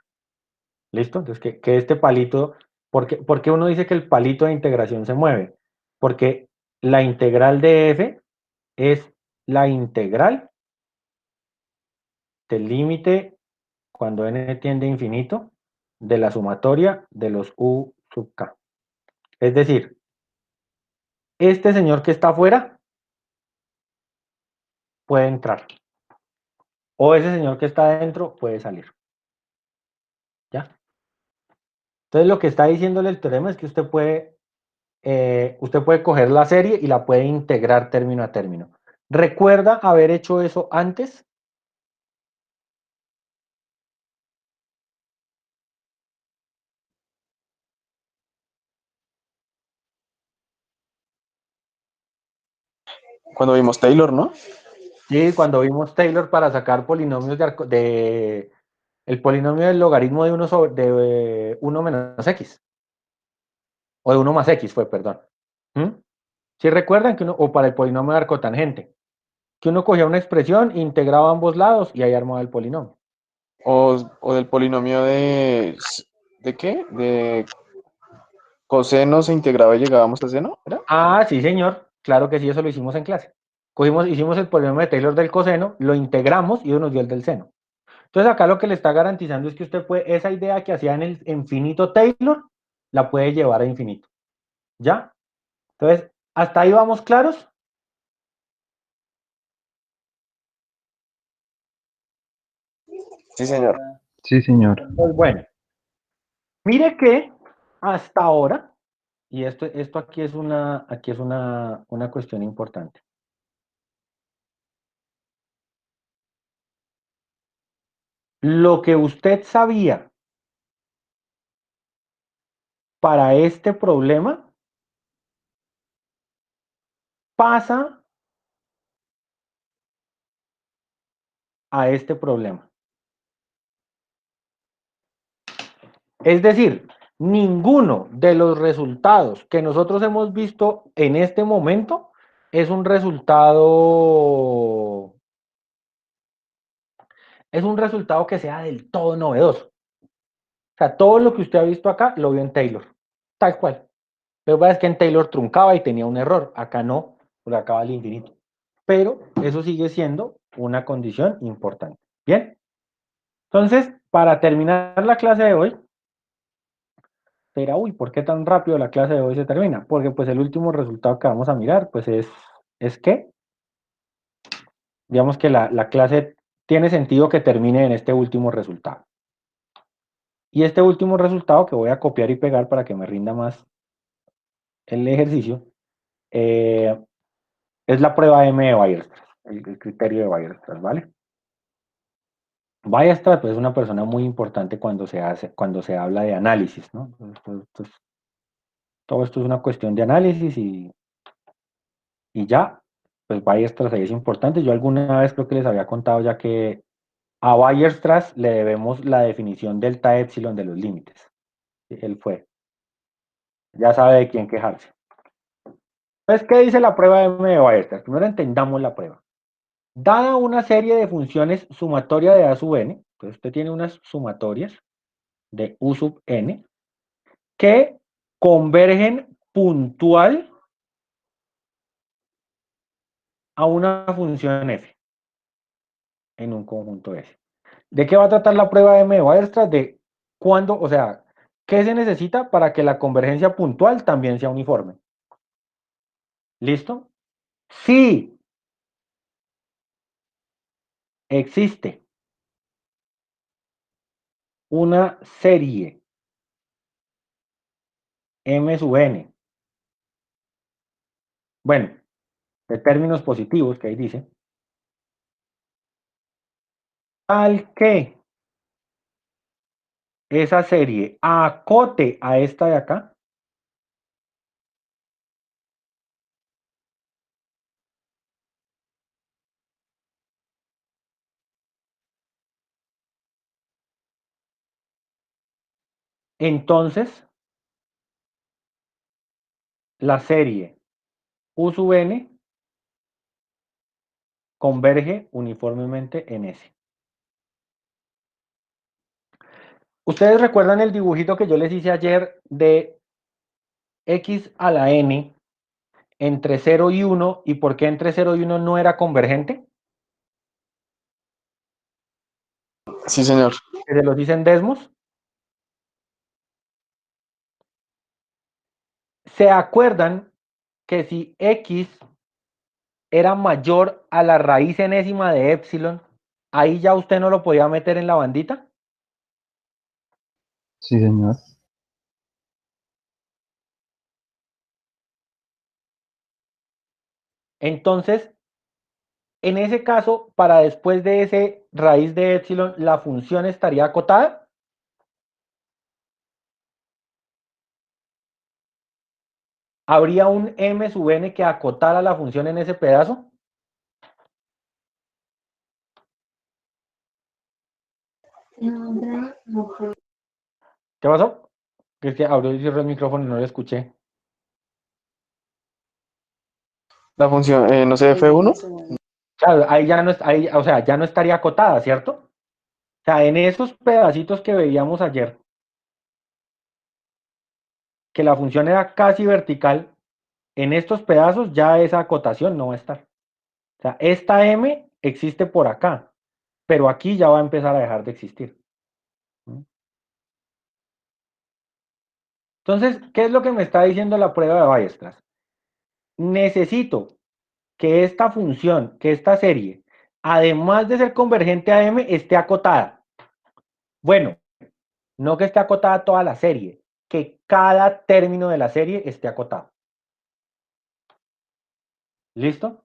¿Listo? Entonces, que este palito, ¿por qué uno dice que el palito de integración se mueve? Porque la integral de f es la integral del límite cuando n tiende a infinito de la sumatoria de los u sub k. Es decir, este señor que está afuera puede entrar. O ese señor que está adentro puede salir. ¿Ya? Entonces lo que está diciéndole el teorema es que usted puede coger la serie y la puede integrar término a término. ¿Recuerda haber hecho eso antes? Cuando vimos Taylor, ¿no? Sí, cuando vimos Taylor para sacar polinomios el polinomio del logaritmo de 1 menos x, o de 1 más x fue, perdón. ¿Mm? Si recuerdan que o para el polinomio de arcotangente, que uno cogía una expresión, integraba ambos lados y ahí armaba el polinomio. O del polinomio ¿de qué? De coseno se integraba y llegábamos a seno, ¿era? Ah, sí, señor. Claro que sí, eso lo hicimos en clase. Hicimos el polinomio de Taylor del coseno, lo integramos y eso nos dio el del seno. Entonces acá lo que le está garantizando es que usted puede, esa idea que hacía en el infinito Taylor, la puede llevar a infinito. ¿Ya? Entonces, ¿hasta ahí vamos claros? Sí, señor. Sí, señor. Pues bueno, mire que hasta ahora, y esto aquí es una cuestión importante. Lo que usted sabía para este problema pasa a este problema. Es decir, ninguno de los resultados que nosotros hemos visto en este momento es un resultado que sea del todo novedoso. sea, todo lo que usted ha visto acá lo vio en Taylor, tal cual. Lo que pasa es que en Taylor truncaba y tenía un error, acá no, porque acá va al infinito. Pero eso sigue siendo una condición importante. Bien, entonces, para terminar la clase de hoy, será, uy, ¿por qué tan rápido la clase de hoy se termina? Porque pues el último resultado que vamos a mirar, pues es que, digamos que la clase tiene sentido que termine en este último resultado. Y este último resultado que voy a copiar y pegar para que me rinda más el ejercicio, es la prueba M de Weierstrass, el criterio de Weierstrass, ¿vale? Weierstrass pues, es una persona muy importante cuando se habla de análisis, ¿no? Todo esto es una cuestión de análisis y ya, pues Weierstrass ahí es importante. Yo alguna vez creo que les había contado ya que a Weierstrass le debemos la definición delta epsilon de los límites. Él fue, ya sabe de quién quejarse. Entonces, ¿qué dice la prueba de M de Weierstrass? Primero entendamos la prueba. Dada una serie de funciones sumatoria de A sub n, entonces usted tiene unas sumatorias de U sub n que convergen puntual a una función f en un conjunto S. ¿De qué va a tratar la prueba de M de Weierstrass? De cuándo, o sea, ¿qué se necesita para que la convergencia puntual también sea uniforme? ¿Listo? Si existe una serie M sub n, bueno, de términos positivos que ahí dice, tal que esa serie acote a esta de acá, entonces la serie U sub n converge uniformemente en S. ¿Ustedes recuerdan el dibujito que yo les hice ayer de x a la n entre 0 y 1 y por qué entre 0 y 1 no era convergente? Sí, señor. Que se los dicen desmos. ¿Se acuerdan que si x era mayor a la raíz enésima de epsilon, ahí ya usted no lo podía meter en la bandita? Sí, señor. Entonces, en ese caso, para después de ese raíz de epsilon, ¿la función estaría acotada? ¿Habría un m sub n que acotara la función en ese pedazo? ¿Qué pasó? Que es que abrió y cerró el micrófono y no lo escuché. La función, no sé, F1. Claro, ahí ya no, ahí, o sea, ya no estaría acotada, ¿cierto? O sea, en esos pedacitos que veíamos ayer, que la función era casi vertical, en estos pedazos ya esa acotación no va a estar. O sea, esta m existe por acá, pero aquí ya va a empezar a dejar de existir. Entonces, ¿qué es lo que me está diciendo la prueba de Weierstrass? Necesito que esta función, que esta serie, además de ser convergente a m, esté acotada. Bueno, no que esté acotada toda la serie, que cada término de la serie esté acotado. ¿Listo?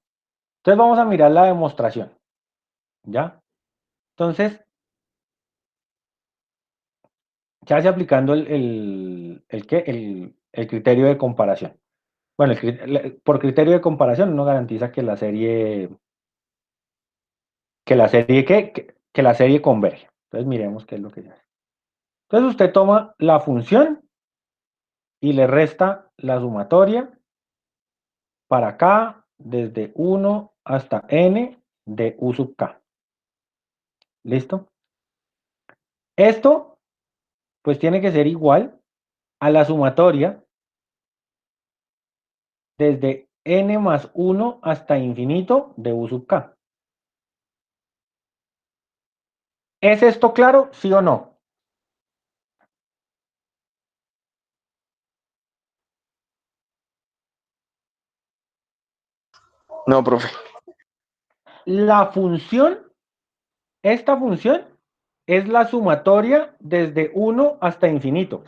Entonces vamos a mirar la demostración. ¿Ya? Entonces, se hace aplicando el criterio de comparación. Bueno, por criterio de comparación uno garantiza que la serie, que la serie converge. Entonces miremos qué es lo que se hace. Entonces usted toma la función y le resta la sumatoria para acá, desde 1 hasta n de u sub k. ¿Listo? Esto pues tiene que ser igual a la sumatoria desde n más 1 hasta infinito de u sub k. ¿Es esto claro, sí o no? No, profe. La función, esta función, es la sumatoria desde 1 hasta infinito.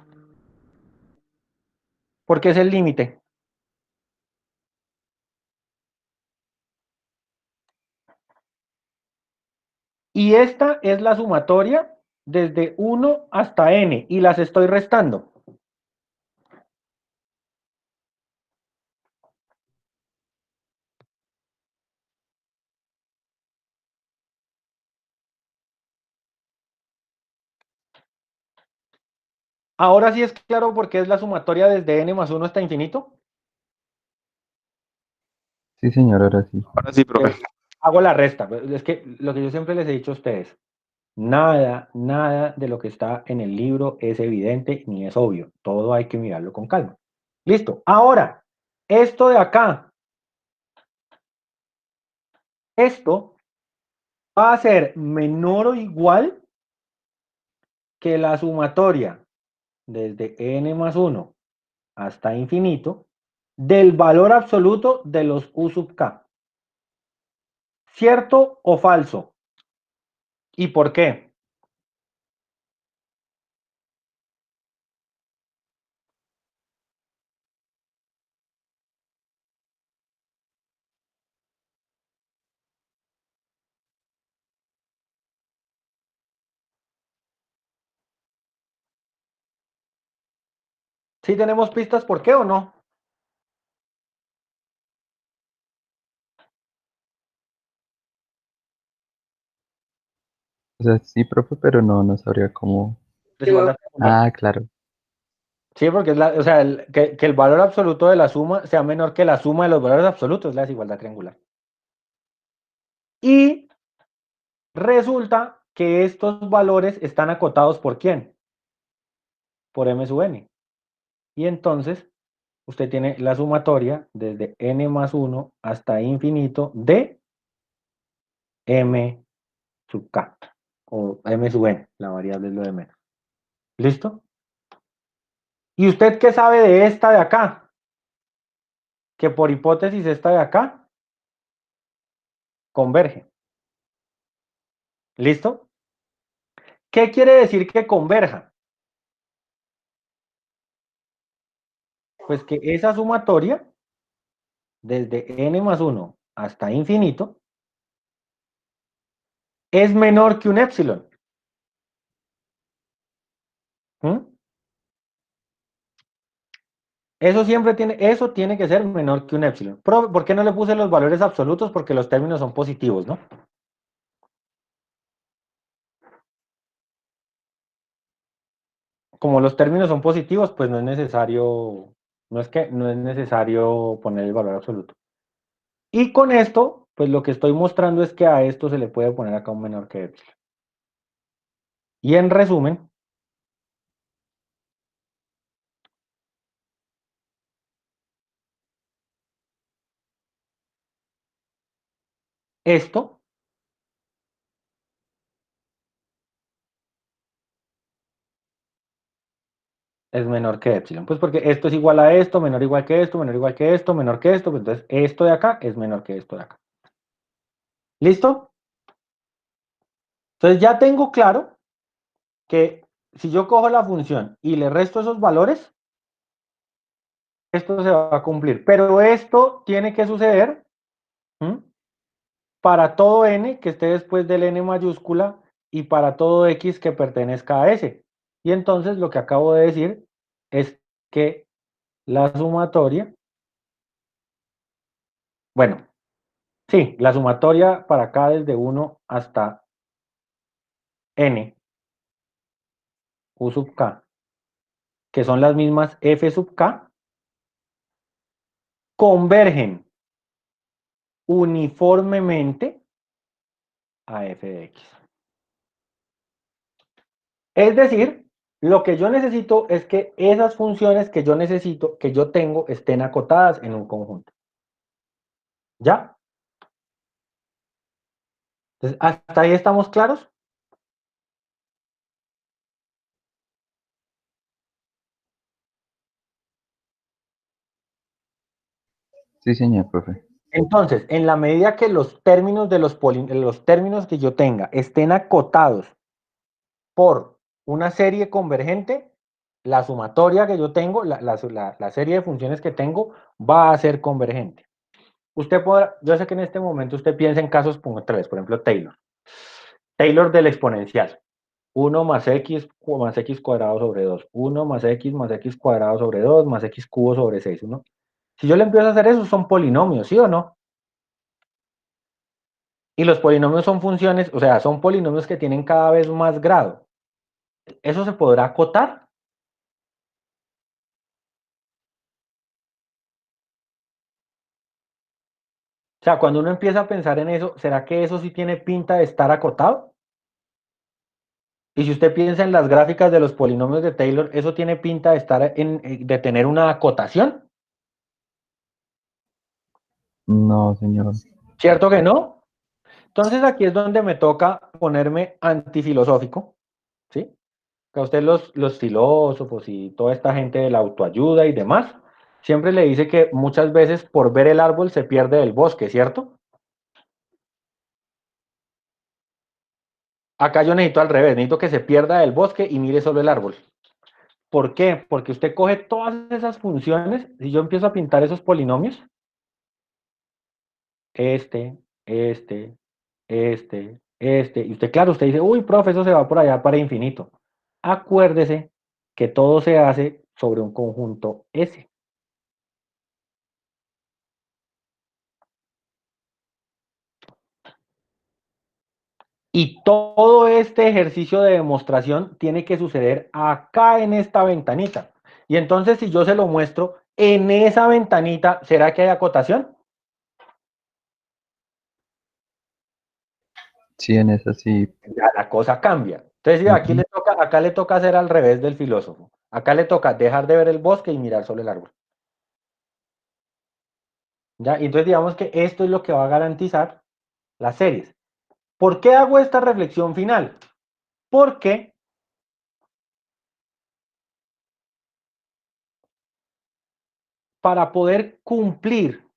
Porque es el límite. Y esta es la sumatoria desde 1 hasta n, y las estoy restando. Ahora sí es claro por qué es la sumatoria desde n más 1 hasta infinito. Sí, señor, ahora sí. Ahora sí, profe. Hago la resta. Es que lo que yo siempre les he dicho a ustedes, nada de lo que está en el libro es evidente ni es obvio. Todo hay que mirarlo con calma. Listo. Ahora, esto de acá, esto va a ser menor o igual que la sumatoria desde n más 1 hasta infinito del valor absoluto de los u sub k. ¿Cierto o falso? ¿Y por qué? ¿Sí tenemos pistas por qué o no? O sea, sí, profe, pero no sabría cómo. Desigualdad triangular. Ah, claro. Sí, porque es o sea, que el valor absoluto de la suma sea menor que la suma de los valores absolutos, es la desigualdad triangular. Y resulta que estos valores están acotados ¿por quién? Por m sub n. Y entonces usted tiene la sumatoria desde n más 1 hasta infinito de m sub k. O m sub n, la variable es lo de menos. ¿Listo? ¿Y usted qué sabe de esta de acá? Que por hipótesis esta de acá converge. ¿Listo? ¿Qué quiere decir que converja? Pues que esa sumatoria, desde n más 1 hasta infinito, es menor que un épsilon. ¿Mm? Eso tiene que ser menor que un épsilon. ¿Por qué no le puse los valores absolutos? Porque los términos son positivos, ¿no? Como los términos son positivos, pues no es necesario, no es necesario poner el valor absoluto. Y con esto, pues lo que estoy mostrando es que a esto se le puede poner acá un menor que épsilon. Y en resumen, esto es menor que épsilon. Pues porque esto es igual a esto, menor igual que esto, menor igual que esto, menor que esto. Pues entonces esto de acá es menor que esto de acá. ¿Listo? Entonces ya tengo claro que si yo cojo la función y le resto esos valores, esto se va a cumplir. Pero esto tiene que suceder, ¿m?, para todo n que esté después del n mayúscula y para todo x que pertenezca a s. Y entonces lo que acabo de decir es que la sumatoria, bueno, sí, la sumatoria para acá desde 1 hasta n, u sub k, que son las mismas f sub k, convergen uniformemente a f de x. Es decir, Lo que yo necesito es que esas funciones que yo necesito, que yo tengo, estén acotadas en un conjunto. ¿Ya? Entonces, ¿hasta ahí estamos claros? Sí, señor, profe. Entonces, en la medida que los términos de los términos que yo tenga estén acotados por una serie convergente, la sumatoria que yo tengo, la serie de funciones que tengo, va a ser convergente. Usted podrá, yo sé que en este momento usted piensa en casos puntuales, por ejemplo, Taylor. Taylor del exponencial. 1 más x cuadrado sobre 2. 1 más x cuadrado sobre 2, más x cubo sobre 6. ¿No? Si yo le empiezo a hacer eso, son polinomios, ¿sí o no? Y los polinomios son funciones, o sea, son polinomios que tienen cada vez más grado. ¿Eso se podrá acotar? O sea, cuando uno empieza a pensar en eso, ¿será que eso sí tiene pinta de estar acotado? Y si usted piensa en las gráficas de los polinomios de Taylor, ¿eso tiene pinta de estar de tener una acotación? No, señor. ¿Cierto que no? Entonces aquí es donde me toca ponerme antifilosófico, ¿sí? Que a usted los filósofos y toda esta gente de la autoayuda y demás, siempre le dice que muchas veces por ver el árbol se pierde el bosque, ¿cierto? Acá yo necesito al revés, necesito que se pierda el bosque y mire solo el árbol. ¿Por qué? Porque usted coge todas esas funciones, si yo empiezo a pintar esos polinomios, este, y usted, claro, usted dice, uy, profe, eso se va por allá para infinito. Acuérdese que todo se hace sobre un conjunto S. Y todo este ejercicio de demostración tiene que suceder acá en esta ventanita. Y entonces, si yo se lo muestro en esa ventanita, ¿será que hay acotación? Sí, en esa sí. Ya la cosa cambia. Entonces, sí, aquí Ujú. le toca, acá le toca hacer al revés del filósofo. Acá le toca dejar de ver el bosque y mirar solo el árbol. ¿Ya? Y entonces, digamos que esto es lo que va a garantizar las series. ¿Por qué hago esta reflexión final? Porque para poder cumplir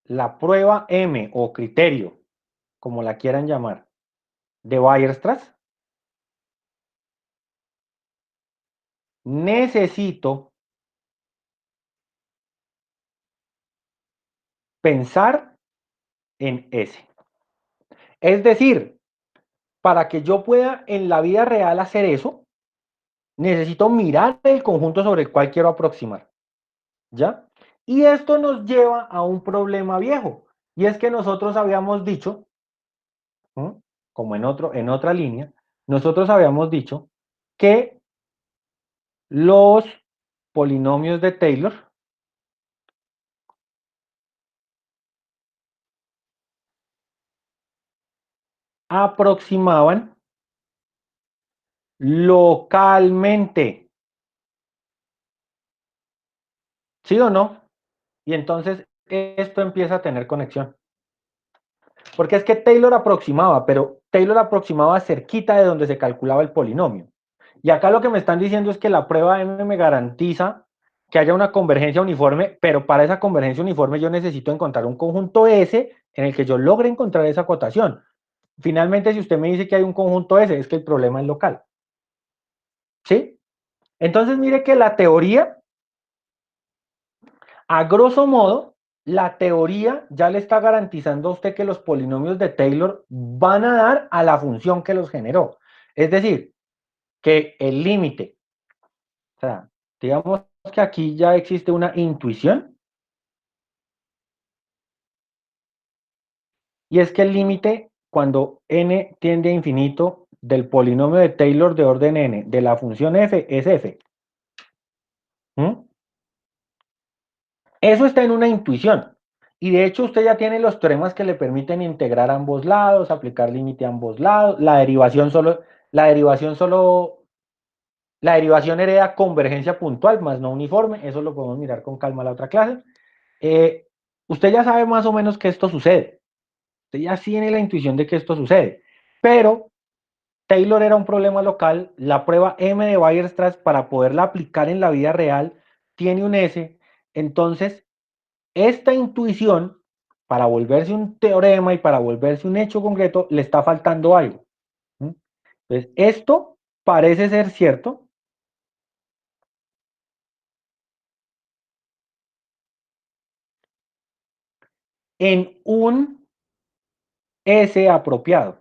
la prueba M o criterio, como la quieran llamar, de Weierstrass, necesito pensar en S. Es decir, para que yo pueda en la vida real hacer eso, necesito mirar el conjunto sobre el cual quiero aproximar. ¿Ya? Y esto nos lleva a un problema viejo. Y es que nosotros habíamos dicho, ¿no? Como en otra línea, nosotros habíamos dicho que los polinomios de Taylor aproximaban localmente. ¿Sí o no? Y entonces esto empieza a tener conexión. Porque es que Taylor aproximaba, pero Taylor aproximaba cerquita de donde se calculaba el polinomio. Y acá lo que me están diciendo es que la prueba M me garantiza que haya una convergencia uniforme, pero para esa convergencia uniforme yo necesito encontrar un conjunto S en el que yo logre encontrar esa acotación. Finalmente, si usted me dice que hay un conjunto S, es que el problema es local. ¿Sí? Entonces, mire que la teoría, a grosso modo, la teoría ya le está garantizando a usted que los polinomios de Taylor van a dar a la función que los generó. Es decir, que el límite, o sea, digamos que aquí ya existe una intuición, y es que el límite, cuando n tiende a infinito, del polinomio de Taylor de orden n, de la función f, es f. ¿Mm? Eso está en una intuición. Y de hecho usted ya tiene los teoremas que le permiten integrar ambos lados, aplicar límite a ambos lados, la derivación hereda convergencia puntual, más no uniforme, eso lo podemos mirar con calma la otra clase. Usted ya sabe más o menos que esto sucede, usted ya tiene la intuición de que esto sucede, pero Taylor era un problema local, la prueba M de Weierstrass para poderla aplicar en la vida real tiene un S, entonces esta intuición para volverse un teorema y para volverse un hecho concreto le está faltando algo. Entonces, esto parece ser cierto. En un S apropiado.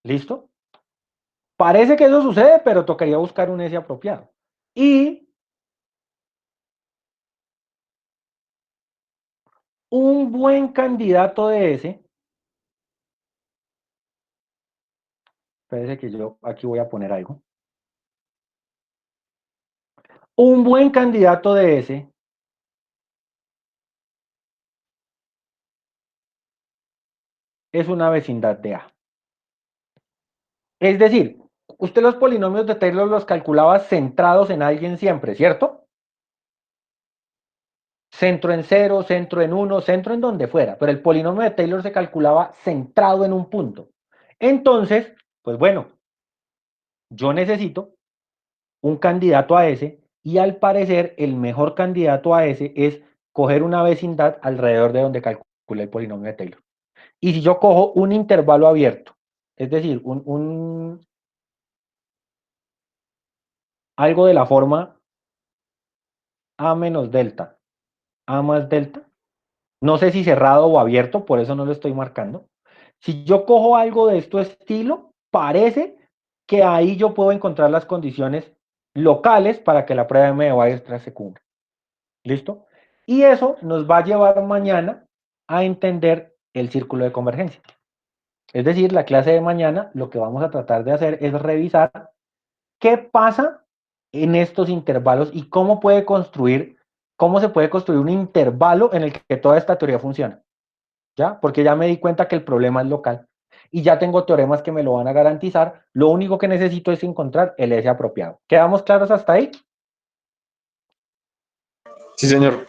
¿Listo? Parece que eso sucede, pero tocaría buscar un S apropiado. Y un buen candidato de S, parece que yo aquí voy a poner algo. Un buen candidato de S es una vecindad de A. Es decir, usted los polinomios de Taylor los calculaba centrados en alguien siempre, ¿cierto? Centro en 0, centro en 1, centro en donde fuera, pero el polinomio de Taylor se calculaba centrado en un punto. Entonces, pues bueno, yo necesito un candidato a S y al parecer el mejor candidato a S es coger una vecindad alrededor de donde calcula el polinomio de Taylor. Y si yo cojo un intervalo abierto, es decir, algo de la forma A menos delta, A más delta, no sé si cerrado o abierto, por eso no lo estoy marcando. Si yo cojo algo de este estilo, parece que ahí yo puedo encontrar las condiciones locales para que la prueba M de Weierstrass se cumpla. ¿Listo? Y eso nos va a llevar mañana a entender el círculo de convergencia. Es decir, la clase de mañana lo que vamos a tratar de hacer es revisar qué pasa en estos intervalos y cómo se puede construir un intervalo en el que toda esta teoría funciona. ¿Ya? Porque ya me di cuenta que el problema es local y ya tengo teoremas que me lo van a garantizar. Lo único que necesito es encontrar el S apropiado. ¿Quedamos claros hasta ahí? Sí, señor.